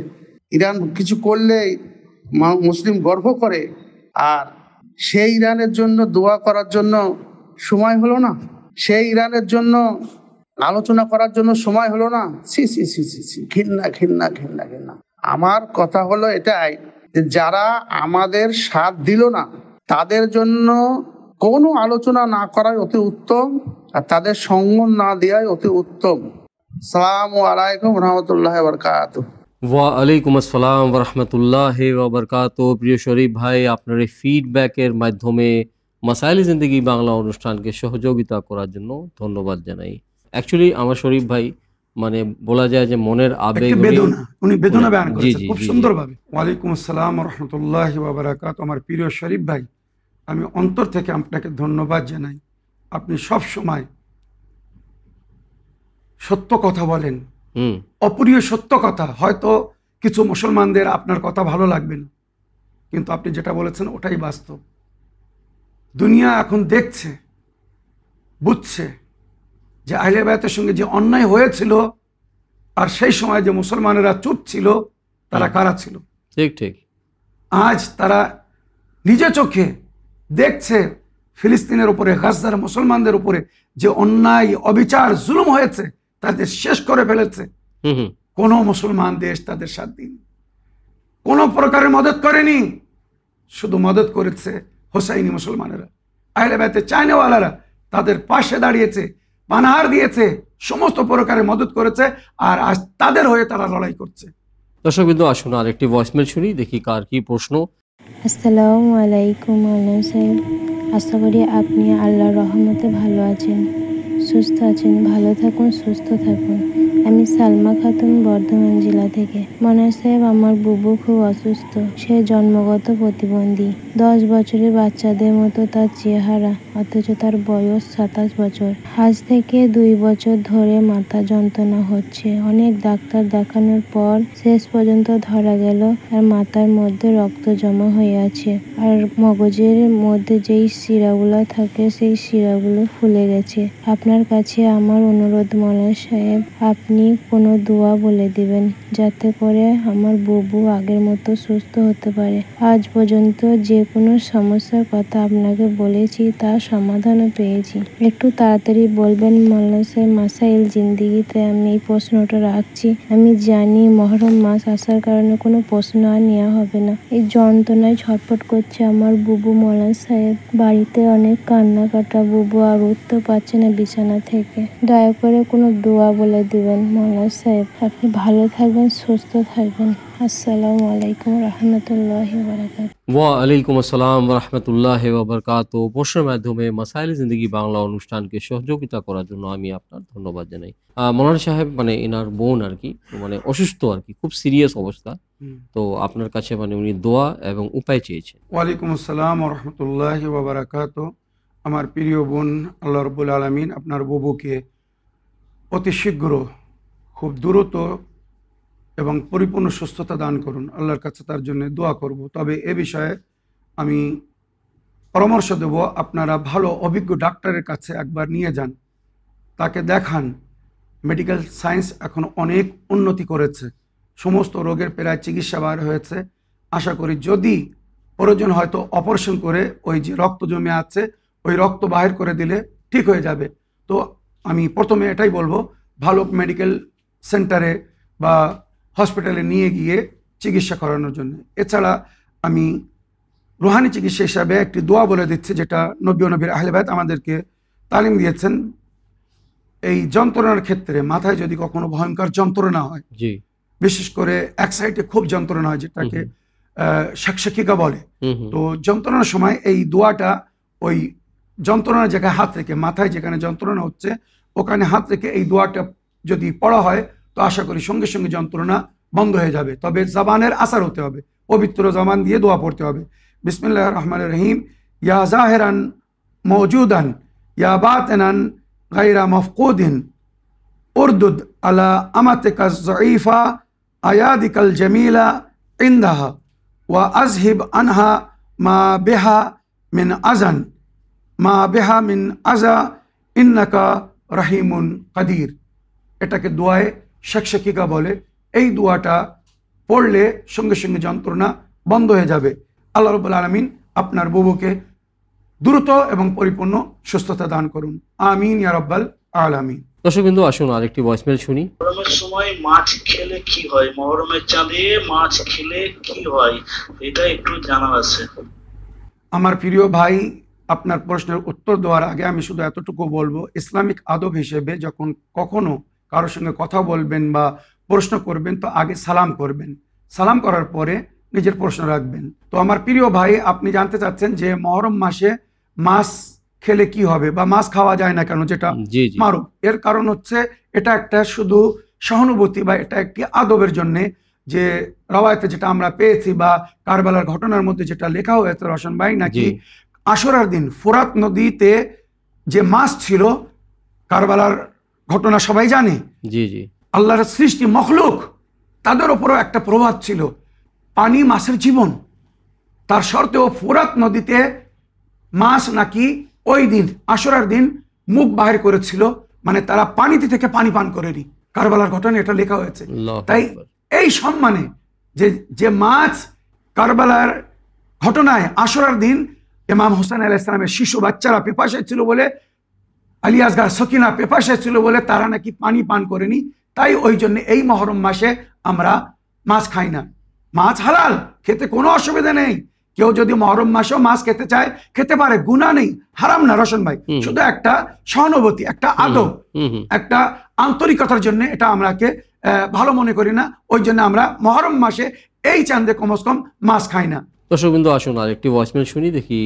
ইরান কিছু করলেই মুসলিম গর্ব করে, আর সেই ইরানের জন্য দোয়া করার জন্য সময় হলো না, সেই ইরানের জন্য আলোচনা করার জন্য সময় হলো না। সি সি সি সি সি, ঘৃণা ঘৃণা ঘৃণা ঘৃণা। আমার কথা হলো এটাই যে যারা আমাদের সাথ দিল না, তাদের জন্য কোনো আলোচনা না করাই অতি উত্তম, আর তাদের সঙ্গ না দেওয়াই অতি উত্তম। আসসালামু আলাইকুম রহমতুল্লাহ বারকাতুহু। ওয়ালাইকুম আসসালাম রহমতুল্লাহ ওবরকাত। প্রিয় শরীফ ভাই, আপনার এই ফিডব্যাকের মাধ্যমে মাসাইল জিন্দেগি বাংলা অনুষ্ঠানকে সহযোগিতা করার জন্য ধন্যবাদ জানাই। অ্যাকচুয়ালি আমার শরীফ ভাই মানে বলা যায় যে মনের আবেগ, বেদনা, উনি বেদনা বয়ান জি, করেছেন জি, খুব জি, জি। সুন্দরভাবে। ওয়ালাইকুম আসসালাম রহমতুল্লাহি ওয়া বারাকাতুহু। আমার প্রিয় শরীফ ভাই, আমি অন্তর থেকে আপনাকে ধন্যবাদ জানাই। আপনি সব সময় সত্য কথা বলেন, হুম, অপরিয় সত্য কথা। হয়তো কিছু মুসলমানদের আপনার কথা ভালো লাগবে না, কিন্তু আপনি যেটা বলেছেন ওটাই বাস্তব। দুনিয়া এখন দেখছে, বুঝছে যে আহলে বায়তের সঙ্গে যে অন্যায় হয়েছিল, আর সেই সময় যে মুসলমানেরা চুপ ছিল, তারা কারা ছিল। ঠিক ঠিক। আজ তারা নিজে চোখে দেখছে ফিলিস্তিনের উপরে, গাজার মুসলমানদের উপরে যে অন্যায়, অবিচার, জুলুম হয়েছে, তাদের শেষ করে ফেলেছে। হুম হুম। কোনো মুসলমান দেশ তাদের সাথ দিন, কোনো প্রকারের মদত করেনি। শুধু মদত করেছে হোসাইনি মুসলমানেরা, আহলে বাইতের চায়নাওয়ালারা তাদের পাশে দাঁড়িয়েছে, পানাহার দিয়েছে, সমস্ত প্রকারের মদত করেছে, আর আজ তাদের হয়ে তারা লড়াই করছে। দর্শকবৃন্দ, আসুন আরেকটি ভয়েসমেল শুনি, দেখি কার কি প্রশ্ন। আসসালামু আলাইকুম আল্লাহ সাহেব, আশা করি আপনি আল্লাহর রহমতে ভালো আছেন, সুস্থ আছেন। ভালো থাকুন, সুস্থ থাকুন। আমি সালমা খাতুন, বর্ধমান জেলা থেকে। মনার সাহেব, আমার বুবু খুব অসুস্থ। সে জন্মগত প্রতিবন্ধী। 10 বছরের বাচ্চাদের মতো তার চেহারা, অথচ তার বয়স 27 বছর। আজ থেকে 2 বছর ধরে মাথা যন্ত্রণা হচ্ছে। অনেক ডাক্তার দেখানোর পর শেষ পর্যন্ত ধরা গেল আর মাথার মধ্যে রক্ত জমা হয়ে আছে, আর মগজের মধ্যে যেই শিরাগুলো থাকে সেই শিরাগুলো ফুলে গেছে। আপনার কাছে আমার অনুরোধ মৌলানা সাহেব, আপনি কোনো দোয়া বলে দিবেন যাতে করে আমার বুবু আগের মতো সুস্থ হতে পারে। আজ পর্যন্ত যে কোনো সমস্যার কথা আপনাকে বলেছি, তার সমাধানও পেয়েছি। একটু তাড়াতাড়ি বলবেন মৌলানা সাহেব। মাসাইল জিন্দিগিতে আমি এই প্রশ্নটা রাখছি। আমি জানি মহরম মাস আসার কারণে কোনো প্রশ্ন আর নেওয়া হবে না। এই যন্ত্রণায় ছটফট করছে আমার বুবু মৌলানা সাহেব। বাড়িতে অনেক কান্নাকাটা, বুবু আর উঠতে পারছে না বিছানা থেকে। দয়া করে কোনো দোয়া বলে দিবেন মৌলানা সাহেব। আপনি ভালো থাকবেন, সুস্থ থাকবেন। আসসালামু আলাইকুম রহমতুল্লাহি ওয়া বারাকাতুহু। ওয়া আলাইকুম আসসালাম ওয়া রাহমাতুল্লাহি ওয়া বারাকাতুহু। প্রশ্নের মাধ্যমে মাসাইল জিন্দেগি বাংলা অনুষ্ঠানকে সহযোগিতা করার জন্য আমি আপনার ধন্যবাদ জানাই। মৌলানা সাহেব, মানে এনার বোন আর কি, মানে অসুস্থ আর কি, খুব সিরিয়াস অবস্থা। তো আপনার কাছে মানে উনি দোয়া এবং উপায় চেয়েছেন। ওয়ালাইকুম আসসালাম ওয়া রাহমাতুল্লাহি ওয়া বারাকাতুহু। আমার প্রিয় বোন, আল্লাহ রাব্বুল আলামিন আপনার বুবুকে অতি শীঘ্র, খুব দ্রুত এবং পরিপূর্ণ সুস্থতা দান করুন। আল্লাহর কাছে তার জন্য দোয়া করব। তবে এ বিষয়ে আমি পরামর্শ দেব, আপনারা ভালো অভিজ্ঞ ডাক্তারের কাছে একবার নিয়ে যান, তাকে দেখান। মেডিকেল সায়েন্স এখন অনেক উন্নতি করেছে, সমস্ত রোগের প্রায় চিকিৎসা বার হয়েছে। আশা করি যদি প্রয়োজন হয়তো অপারেশন করে ওই যে রক্ত জমে আছে ওই রক্ত বাহির করে দিলে ঠিক হয়ে যাবে। তো আমি প্রথমে এটাই বলবো, ভালো মেডিকেল সেন্টারে বা হসপিটালে নিয়ে গিয়ে চিকিৎসা করানোর জন্য। এছাড়া আমি রুহানি চিকিৎসা হিসাবে একটি দোয়া বলে দিচ্ছি, যেটা নবী ও নবীর আহলে বাইত আমাদেরকে তালিম দিয়েছেন। এই যন্ত্রণার ক্ষেত্রে মাথায় যদি কখনো ভয়ঙ্কর যন্ত্রণা হয়, জি, বিশেষ করে এক সাইডে খুব যন্ত্রণা হয়, যেটাকে শাকশাকিকা বলে, তো যন্ত্রণার সময় এই দোয়াটা ওই যন্ত্রণার জায়গায় হাত রেখে, মাথায় যেখানে যন্ত্রণা হচ্ছে ওখানে হাত রেখে এই দোয়াটা যদি পড়া হয় তো আশা করি সঙ্গে সঙ্গে যন্ত্রণা বন্ধ হয়ে যাবে। তবে জবানের আসার হতে হবে, পবিত্র জবান দিয়ে দোয়া পড়তে হবে। বিসমিল্লাহির রহমানির রহিম। ইয়া জাহিরান মওজুদান ইয়া বাতিনান গায়রা মাফকুদিন উরদুদ আলা আমাতিকা যঈফা আয়াদিকাল জামিলা ইনদাহা ওয়া আযহিব আনহা মা বিহা মিন আযান মা বিহা মিন আযা ইন্নাকা রহিমুন কাদির। এটাকে দোয়ায়ে শাকশাকিকা বলে। এই দোয়াটা পড়লে সঙ্গে সঙ্গে যন্ত্রণা বন্ধ হয়ে যাবে। আল্লাহ রাব্বুল আলামিন আপনার বুবুকে দ্রুত এবং পরিপূর্ণ সুস্থতা দান করুন। আমিন ইয়া রাব্বাল আলামিন। দর্শক বিন্দু, আসুন আরেকটি ভয়েসমেল শুনি। মহরমের সময় মাছ খেলে কি হয়, মহরমের চাঁদে মাছ খেলে কি হয়, এটা একটু জানা আছে। আমার প্রিয় ভাই, আপনার প্রশ্নের উত্তর দেওয়ার আগে আমি শুধু এতটুকু বলবো, ইসলামিক আদব হিসেবে যখন কখনো কারোর সঙ্গে কথা বলবেন বা প্রশ্ন করবেন তো আগে সালাম করবেন। সালাম করার পরে নিজের প্রশ্ন রাখবেন। তো আমার প্রিয় ভাই, আপনি জানতে চাচ্ছেন যে মহরম মাসে মাছ খেলে কি হবে বা মাছ খাওয়া যায় না কেন, যেটা মারুফ। এর কারণ হচ্ছে এটা একটা শুধু সহানুভূতি বা এটা একটি আদবের জন্যে, যে রওয়ায়েতে যেটা আমরা পেয়েছি বা কারবালার ঘটনার মধ্যে যেটা লেখা হয়েছে রওশন ভাই, নাকি আশুরার দিন ফোরাত নদীতে যে মাছ ছিল, কারবালার ঘটনা সবাই জানে, আল্লাহর সৃষ্টি মখলুক, তাদের উপরও একটা প্রভাব ছিল। পানি মাছের জীবন, তার সত্ত্বেও ফোরাত নদীতে মাছ নাকি ওই দিন আশুরার দিন মুখ বাহির করেছিল, মানে তারা পানিতে থেকে পানি পান করেনি। কারবালার ঘটনা এটা লেখা হয়েছে। তাই এই সম্মানে যে মাছ কারবালার ঘটনায় আশুরার দিন ইমাম হোসেন আলাইহিস সালামের শিশু বাচ্চারা পেপাসায় ছিল বলে, আলী আসগার সকিনা পেপাসায় ছিল বলে তারা নাকি পানি পান করেনি। তাই ওই জন্য এই মহরম মাসে আমরা মাছ খাই না। মাছ হালাল, খেতে কোনো অসুবিধা নেই। কেউ যদি মহরম মাসেও মাছ খেতে চায় খেতে পারে, গুনাহ নেই, হারাম না রওশন ভাই। শুধু একটা সহানুভূতি, একটা আদব, একটা আন্তরিকতার জন্য এটা আমরাকে ভালো মনে করি না। ওই জন্য আমরা মহরম মাসে এই চাঁদে কমস কম মাছ খাই না। দর্শক বিন্দু, আসুন আর একটি ভয়েসমেল শুনি, দেখি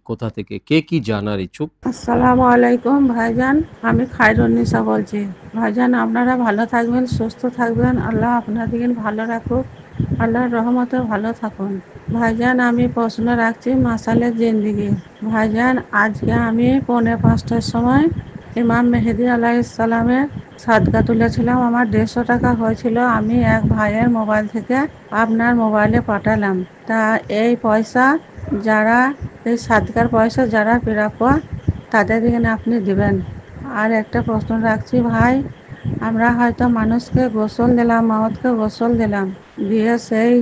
কোথা থেকে কে কি জানার ইচ্ছুক। আসসালামু আলাইকুম ভাইজান, আমি খায়রুন্নিসা বলছি। ভাইজান, আপনারা ভালো থাকবেন, সুস্থ থাকবেন, আল্লাহ আপনাদেরকে ভালো রাখুক, আল্লাহর রহমতে ভালো থাকুন। ভাইজান, আমি প্রশ্ন রাখছি মাসালের জিন্দিগি। ভাইজান, আজকে আমি 4:45টার সময় ইমাম মেহেদী আলাইহিসসালামের সাদকা তুলেছিলাম। আমার 150 টাকা হয়েছিল, আমি এক ভাইয়ের মোবাইল থেকে আপনার মোবাইলে পাঠালাম। তা এই পয়সা যারা, এই সাদকার পয়সা যারা প্রাপ্য তাদের এখানে আপনি দিবেন। আর একটা প্রশ্ন রাখছি ভাই, আমরা হয়তো মানুষকে গোসল দিলাম, মাহতকে গোসল দিলাম, দিয়ে সেই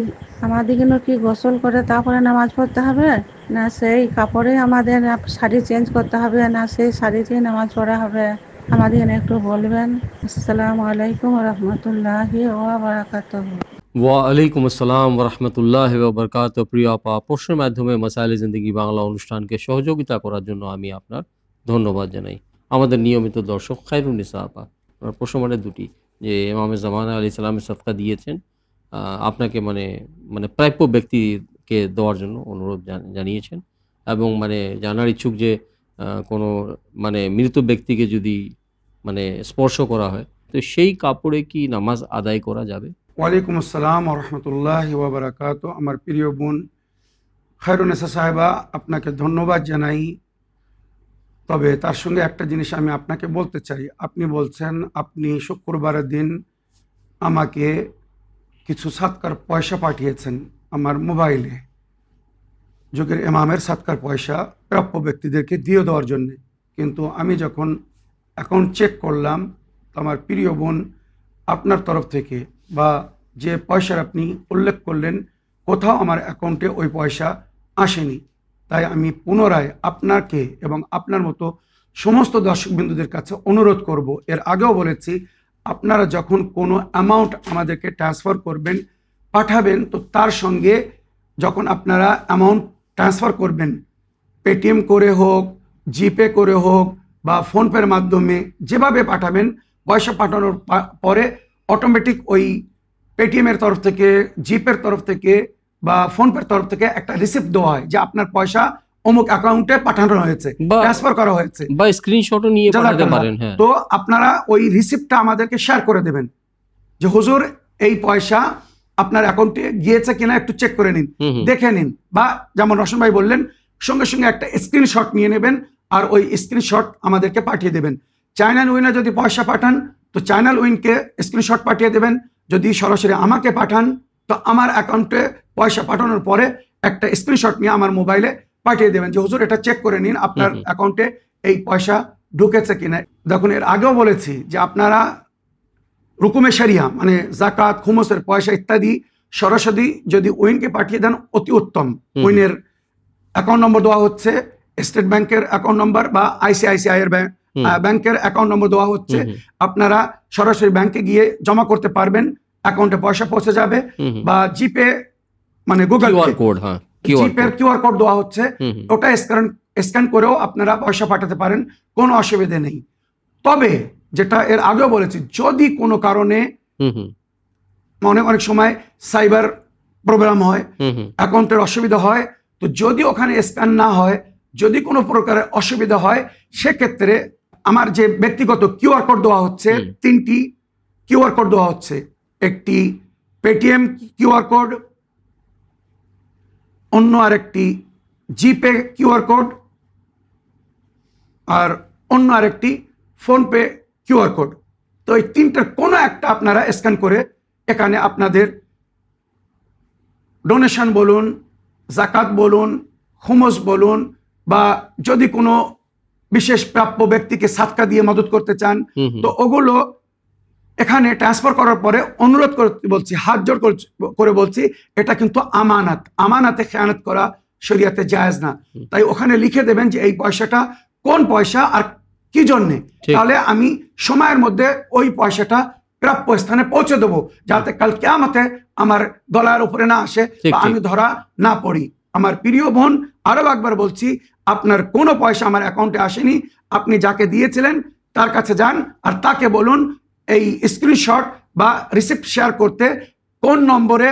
আমাদের কিন্তু কি গোসল করে তারপরে নামাজ পড়তে হবে, না সেই কাপড়েই আমাদের শাড়ি চেঞ্জ করতে হবে, না সেই শাড়িতেই নামাজ পড়া হবে? আমাদের এখানে একটু বলবেন। আসসালামু আলাইকুম রহমতুল্লাহি ওয়া বারাকাতুহু। ওয়ালাইকুম আসসালাম রহমতুল্লাহ বরকাত। প্রিয় আপা, প্রশ্নের মাধ্যমে মাসাইলে জিন্দেগি বাংলা অনুষ্ঠানকে সহযোগিতা করার জন্য আমি আপনার ধন্যবাদ জানাই। আমাদের নিয়মিত দর্শক খায়রুন্নিসা আপা, আপনার প্রশ্ন মানে দুটি, যে ইমামে জামানা আলী সালামের সদকা দিয়েছেন, আপনাকে মানে মানে প্রাপ্য ব্যক্তিকে দেওয়ার জন্য অনুরোধ জানিয়েছেন, এবং মানে জানার ইচ্ছুক যে কোনো মানে মৃত ব্যক্তিকে যদি মানে স্পর্শ করা হয়, তো সেই কাপড়ে কি নামাজ আদায় করা যাবে? ওয়ালাইকুম আসসালাম রহমতুল্লাহ ওয়াবারাকাত। আমার প্রিয় বোন খায়রুন্নিসা সাহেবা, আপনাকে ধন্যবাদ জানাই। তবে তার সঙ্গে একটা জিনিস আমি আপনাকে বলতে চাই। আপনি বলছেন আপনি শুক্রবারের দিন আমাকে কিছু সাদকার পয়সা পাঠিয়েছেন আমার মোবাইলে, যুগের ইমামের সাদকার পয়সা প্রাপ্য ব্যক্তিদেরকে দিয়ে দেওয়ার জন্যে। কিন্তু আমি যখন অ্যাকাউন্ট চেক করলাম, আমার প্রিয় বোন আপনার তরফ থেকে বা যে পয়সার আপনি উল্লেখ করলেন, কোথাও আমার অ্যাকাউন্টে ওই পয়সা আসেনি। তাই আমি পুনরায় আপনাকে এবং আপনার মতো সমস্ত দর্শকবিন্দুদের কাছে অনুরোধ করব, এর আগেও বলেছি, আপনারা যখন কোনো অ্যামাউন্ট আমাদেরকে ট্রান্সফার করবেন, পাঠাবেন, তো তার সঙ্গে যখন আপনারা অ্যামাউন্ট ট্রান্সফার করবেন, পেটিএম করে হোক, জিপে করে হোক বা ফোনপের মাধ্যমে যেভাবে পাঠাবেন, পয়সা পাঠানোর পরে অটোমেটিক ওই পেটিএমের তরফ থেকে, জিপের তরফ থেকে বা ফোনপের তরফ থেকে একটা রিসিপ্ট দেওয়া হয় যে আপনার পয়সা অমুক অ্যাকাউন্টে পাঠানো হয়েছে, ট্রান্সফার করা হয়েছে, বা স্ক্রিনশটও নিয়ে পাঠাতে পারেন। হ্যাঁ, তো আপনারা ওই রিসিপ্টটা আমাদেরকে শেয়ার করে দেবেন যে হুজুর এই পয়সা আপনার অ্যাকাউন্টে গিয়েছে কিনা একটু চেক করে নিন, দেখে নিন। বা যেমন রশন ভাই বললেন, সঙ্গে সঙ্গে একটা স্ক্রিনশট নিয়ে নেবেন আর ওই স্ক্রিনশট আমাদেরকে পাঠিয়ে দেবেন। চ্যানেল উইনে যদি পয়সা পাঠান তো চ্যানেল উইনকে স্ক্রিনশট পাঠিয়ে দেবেন। যদি সরাসরি আমাকে পাঠান তো আমার অ্যাকাউন্টে পয়সা পাঠানোর পরে একটা স্ক্রিনশট নিয়ে আমার মোবাইলে পাঠিয়ে দেবেন যে হুজুর এটা চেক করে নিন আপনার অ্যাকাউন্টে এই পয়সা ঢুকেছে কিনা। দেখুন, এর আগেও বলেছি যে আপনারা রুকুমে শরিয়া মানে জাকাত, খুমসের পয়সা ইত্যাদি সরাসরি যদি উইনকে পাঠিয়ে দেন অতি উত্তম। উইনের অ্যাকাউন্ট নম্বর দেওয়া হচ্ছে, স্টেট ব্যাংকের অ্যাকাউন্ট নম্বর বা আইসিআইসিআই এর ব্যাংকের অ্যাকাউন্ট নম্বর দেওয়া হচ্ছে। আপনারা সরাসরি ব্যাংকে গিয়ে জমা করতে পারবেন, অ্যাকাউন্টে পয়সা পৌঁছে যাবে। বা জিপে মানে গুগল কোড, জিপের কিউআর কোড দেওয়া হচ্ছে, ওটা স্ক্যান করেও আপনারা পয়সা পাঠাতে পারেন, কোনো অসুবিধা নেই। তবে যেটা এর আগেও বলেছি, যদি কোনো কারণে অনেক সময় সাইবার প্রবলেম হয়, অ্যাকাউন্টের অসুবিধা হয়, তো যদি ওখানে স্ক্যান না হয়, যদি কোনো প্রকারের অসুবিধা হয়, সেক্ষেত্রে আমার যে ব্যক্তিগত কিউআর কোড দেওয়া হচ্ছে, 3টি কিউআর কোড দেওয়া হচ্ছে। একটি পেটিএম কিউআর কোড, অন্য আরেকটি জিপে কিউআর কোড, আর অন্য আরেকটি ফোনপে কিউআর কোড। তো এই 3টার কোনো একটা আপনারা স্ক্যান করে এখানে আপনাদের ডোনেশন বলুন, জাকাত বলুন, খুমস বলুন, বা যদি কোনো বিশেষ প্রাপ্য ব্যক্তিকে সাদকা দিয়ে মদত করতে চান, তো ওগুলো এখানে ট্রান্সফার করার পরে অনুরোধ করতে বলছি, হাত জোড় করে বলছি, এটা কিন্তু আমানত, আমানতে খেয়ানত করা শরিয়াতে জায়েজ না। তাই ওখানে লিখে দেবেন যে এই পয়সাটা কোন পয়সা আর কি জন্যে, তাহলে আমি সময়ের মধ্যে ওই পয়সাটা প্রাপ্য স্থানে পৌঁছে দেবো, যাতে কাল কিয়ামতে আমার গলার উপরে না আসে বা আমি ধরা না পড়ি। আমার প্রিয় বোন, আরো একবার বলছি, আপনার কোনো পয়সা আমার অ্যাকাউন্টে আসেনি, আপনি যাকে দিয়েছিলেন তার কাছে যান আর তাকে বলুন এই স্ক্রিনশট বা রিসিপ্ট শেয়ার করতে, কোন নম্বরে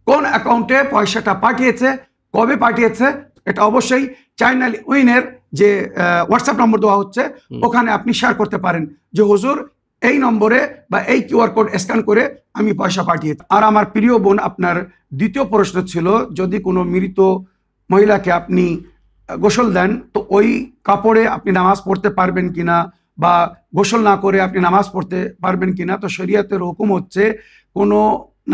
কোন অ্যাকাউন্টে পয়সাটা পাঠিয়েছে, কবে পাঠিয়েছে এটা অবশ্যই চ্যানেল উইনের যে হোয়াটসঅ্যাপ নম্বর দেওয়া হচ্ছে ওখানে আপনি শেয়ার করতে পারেন যে হুজুর এই নম্বরে বা এই কিউআর কোড স্ক্যান করে আমি পয়সা পাঠিয়েছি। আর আমার প্রিয় বোন, আপনার দ্বিতীয় প্রশ্ন ছিল যদি কোনো মৃত মহিলাকে আপনি গোসল দেন তো ওই কাপড়ে আপনি নামাজ পড়তে পারবেন কিনা, বা গোসল না করে আপনি নামাজ পড়তে পারবেন কিনা। তো শরীয়তের হুকুম হচ্ছে কোনো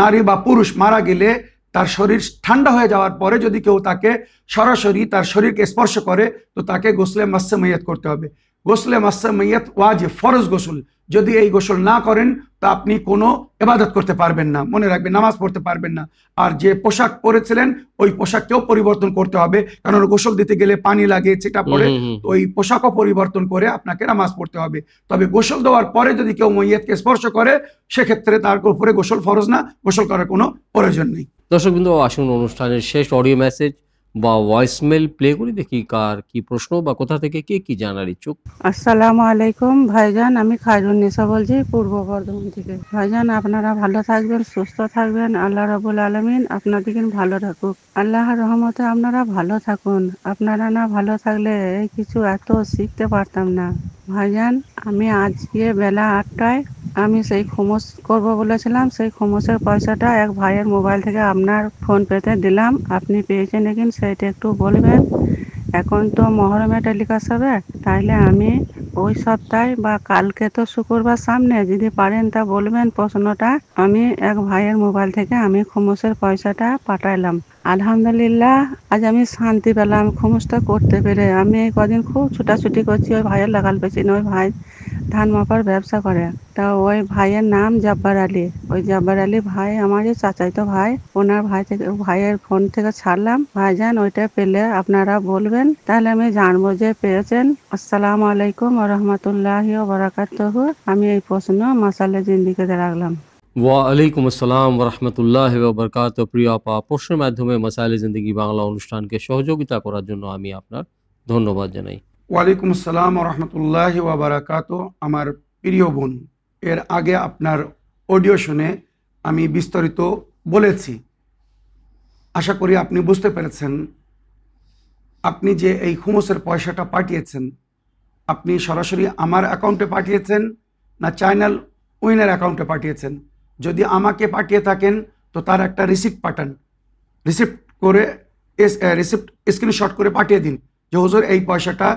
নারী বা পুরুষ মারা গেলে তার শরীর ঠান্ডা হয়ে যাওয়ার পরে যদি কেউ তাকে সরাসরি তার শরীরকে স্পর্শ করে তো তাকে গোসলে মাসে মাইয়াত করতে হবে। গোসলে মাসে মাইয়াত ওয়াজিব, ফরজ গোসল। যদি এই গোসল না করেন তো আপনি কোনো ইবাদত করতে পারবেন না, মনে রাখবেন, নামাজ পড়তে পারবেন না। আর যে পোশাক পরেছিলেন ওই পোশাককেও পরিবর্তন করতে হবে, কারণ গোসল দিতে গেলে পানি লাগে, ছিটা পড়ে, তো ওই পোশাকও পরিবর্তন করে আপনাকে নামাজ পড়তে হবে। তবে গোসল দেওয়ার পরে যদি কেউ মাইয়াতকে স্পর্শ করে সেক্ষেত্রে তার উপরে গোসল ফরজ না, গোসল করার কোনো প্রয়োজন নেই। দর্শকবৃন্দ, আসুন অনুষ্ঠানের শেষ অডিও মেসেজ বা ভয়েসমেল প্লে করি, দেখি কার কি প্রশ্ন বা কোথা থেকে কে কি জানার ইচ্ছুক। আসসালামু আলাইকুম ভাইজান, আমি খায়রুন্নিসা বলছি পূর্ব বর্ধমান থেকে। ভাইজান আপনারা ভালো থাকবেন, সুস্থ থাকবেন, আল্লাহ রাব্বুল আলামিন আপনাদেরকে ভালো রাখুক। আল্লাহর রহমতে আপনারা ভালো থাকুন। আপনারা না ভালো থাকলে এই কিছু এত শিখতে পারতাম না। ভাইজান আমি আজকে বেলা 8টায় আমি সেই খুমুস করব বলেছিলাম, সেই খুমুসের পয়সাটা এক ভাইয়ের মোবাইল থেকে আপনার ফোন পেতে দিলাম। আপনি পেয়েছেন নাকি সেটা একটু বলবেন। এখন তো মহরমের টেলিকাস্ট হবে, তাইলে আমি ওই সপ্তাহে বা কালকে তো শুক্রবার সামনে, যদি পারেন তা বলবেন প্রশ্নটা। আমি এক ভাইয়ের মোবাইল থেকে আমি খুমুসের পয়সাটা পাঠাইলাম। আলহামদুলিল্লাহ আজ আমি শান্তি পেলাম খুমুসটা করতে পেরে। আমি এই কদিন খুব ছুটাছুটি করছি ওই ভাইয়ের লাগাল পেছি না। ওই ভাই ধান মাপার ব্যবসা করে, তা ওই ভাইয়ের নাম জব্বার আলী। ওই জব্বার আলী ভাই আমার যে চাচাইতো ভাই, ওনার ভাই থেকে ভাইয়ের ফোন থেকে ছাড়লাম। ভাইজান ওইটা পেলে আপনারা বলবেন, তাহলে আমি জানবো যে পেয়েছেন। আসসালামু আলাইকুম ওয়া রাহমাতুল্লাহি ওয়া বারাকাতুহু। আমি এই প্রশ্ন মাসালে জিন্দিগিতে রাখলাম। ওয়ালাইকুম আসসালাম ওরহমতুল্লাহ বরকাত। প্রিয় আপা, প্রশ্নের মাধ্যমে মাসাইলে জিন্দেগি বাংলা অনুষ্ঠানকে সহযোগিতা করার জন্য আমি আপনার ধন্যবাদ জানাই। ওয়ালাইকুম আসসালাম রহমতুল্লাহ ওয়া বারাকাতু। আমার প্রিয় বোন, এর আগে আপনার অডিও শুনে আমি বিস্তারিত বলেছি, আশা করি আপনি বুঝতে পেরেছেন। আপনি যে এই খুমুসের পয়সাটা পাঠিয়েছেন, আপনি সরাসরি আমার অ্যাকাউন্টে পাঠিয়েছেন না চ্যানেল উইনের অ্যাকাউন্টে পাঠিয়েছেন? যদি আমাকে পাঠিয়ে থাকেন তো তার একটা রিসিপ্ট পাঠান, রিসিপ্ট স্ক্রিনশট করে পাঠিয়ে দিন যে হুজুর এই পয়সাটা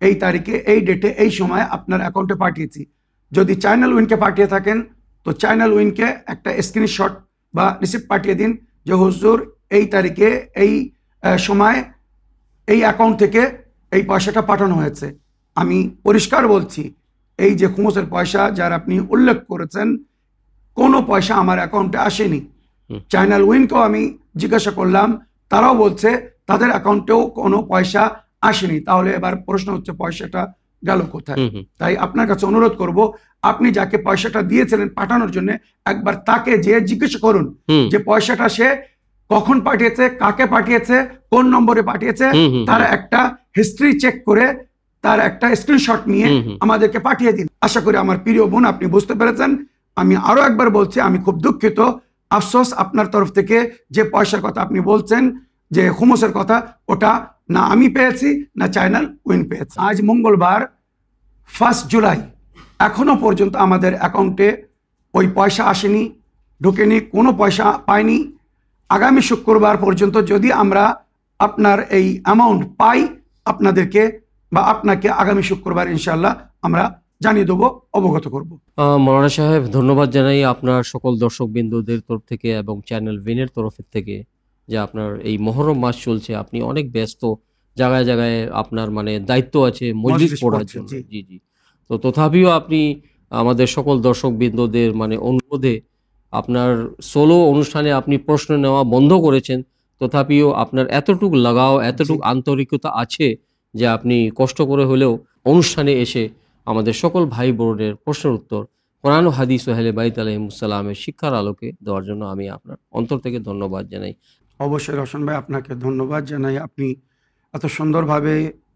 এই তারিখে এই ডেটে এই সময় আপনার অ্যাকাউন্টে পাঠিয়েছি। যদি চ্যানেল উইনকে পাঠিয়ে থাকেন তো চ্যানেল উইনকে একটা স্ক্রিনশট বা রিসিপ্ট পাঠিয়ে দিন যে হুজুর এই তারিখে এই সময় এই অ্যাকাউন্ট থেকে এই পয়সাটা পাঠানো হয়েছে। আমি পরিষ্কার বলছি, এই যে খুমুসের পয়সা যার আপনি উল্লেখ করেছেন, কোনো পয়সা আমার অ্যাকাউন্টে আসেনি। চ্যানেল উইনকেও আমি জিজ্ঞাসা করলাম, তারাও বলছে তাদের অ্যাকাউন্টেও কোনো পয়সা আসেনি। তাহলে এবার প্রশ্ন হচ্ছে পয়সাটা গেল কোথায়? তাই আপনার কাছে অনুরোধ করব, আপনি যাকে পয়সাটা দিয়েছিলেন পাঠানোর জন্য একবার তাকে যে জিজ্ঞাসা করুন যে পয়সাটা সে কখন পাঠিয়েছে, কাকে পাঠিয়েছে, কোন নম্বরে পাঠিয়েছে, তার একটা হিস্ট্রি চেক করে তার একটা স্ক্রিনশট নিয়ে আমাদেরকে পাঠিয়ে দিন। আশা করি আমার প্রিয় বোন আপনি বুঝতে পেরেছেন। আমি আরো একবার বলছি, আমি খুব দুঃখিত, আফসোস আপনার তরফ থেকে যে পয়সার কথা আপনি বলছেন, যে খুমুসের কথা, ওটা না আমি পেয়েছি না চ্যানেল উইন পেয়েছে। আজ মঙ্গলবার 1 জুলাই, এখনো পর্যন্ত আমাদের অ্যাকাউন্টে ওই পয়সা আসেনি, ঢোকেনি, কোনো পয়সা পাইনি। আগামী শুক্রবার পর্যন্ত যদি আমরা আপনার এই অ্যামাউন্ট পাই আপনাদেরকে বা আপনাকে আগামী শুক্রবার ইনশাল্লাহ আমরা জানিয়ে দেবো, অবগত করব। মৌলানা সাহেব, ধন্যবাদ জানাই আপনার সকল দর্শক বিন্দুদের তরফ থেকে এবং চ্যানেল উইনের তরফের থেকে, যে আপনার এই মহরম মাস চলছে, আপনি অনেক ব্যস্ত, জায়গায় জায়গায় আপনার মানে দায়িত্ব আছে মজলিস পড়ার জন্য। জি জি। তো তথাপিও আপনি আমাদের সকল দর্শক বিন্দুদের মানে অনুরোধে আপনার সোলো অনুষ্ঠানে আপনি প্রশ্ন নেওয়া বন্ধ করেছেন, তথাপিও আপনার এতটুকু লাগাও, এতটুকু আন্তরিকতা আছে যে আপনি কষ্ট করে হলেও অনুষ্ঠানে এসে আমাদের সকল ভাই বোনদের প্রশ্নের উত্তর কোরআন ও হাদিস ও আহলে বাইত আলাইহিমুসসালামের শিক্ষার আলোকে দেওয়ার জন্য আমি আপনার অন্তর থেকে ধন্যবাদ জানাই। অবশ্যই রওশন ভাই, আপনাকে ধন্যবাদ জানাই। আপনি এত সুন্দরভাবে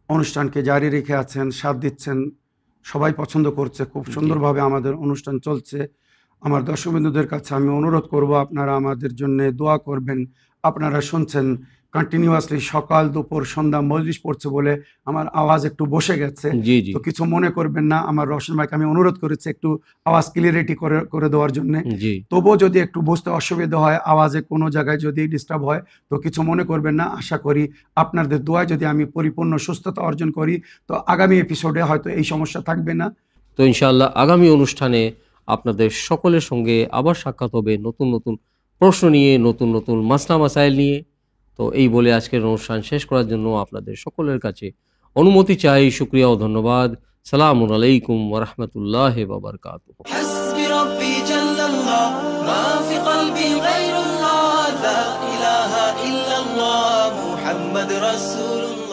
অনুষ্ঠানকে জারি রেখে আছেন, সাথ দিচ্ছেন, সবাই পছন্দ করছে, খুব সুন্দরভাবে আমাদের অনুষ্ঠান চলছে। আমার দর্শকবৃন্দুদের কাছে আমি অনুরোধ করব আপনারা আমাদের জন্য দোয়া করবেন। আপনারা শুনছেন কন্টিনিউয়াসলি সকাল দুপুর সন্ধ্যা মজলিস পড়ছে বলে আমার আওয়াজ একটু বসে গেছে, জি জি তো কিছু মনে করবেন না। আমার রওশন ভাইকে আমি অনুরোধ করেছি একটু আওয়াজ ক্লিয়ারিটি করে দেওয়ার জন্য। জি তবুও যদি একটু বুঝতে অসুবিধা হয়, আওয়াজে কোনো জায়গায় যদি ডিস্টার্ব হয়, তো কিছু মনে করবেন না। আশা করি আপনাদের দোয়ায় যদি আমি পরিপূর্ণ সুস্থতা অর্জন করি, তো আগামী এপিসোডে হয়তো এই সমস্যা থাকবে না। তো ইনশাআল্লাহ আগামী অনুষ্ঠানে আপনাদের সকলের সঙ্গে আবার সাক্ষাৎ হবে নতুন নতুন প্রশ্ন নিয়ে, নতুন নতুন মাসলা মাসাইল নিয়ে। তো এই বলে আজকের অনুষ্ঠান শেষ করার জন্য আপনাদের সকলের কাছে অনুমতি চাই, শুকরিয়া ও ধন্যবাদ। সালামুন আলাইকুম ওয়া রাহমাতুল্লাহি ওয়া বারাকাতুহু। حسبي ربي جل الله ما في قلبي غير الله لا إله إلا الله محمد رسول الله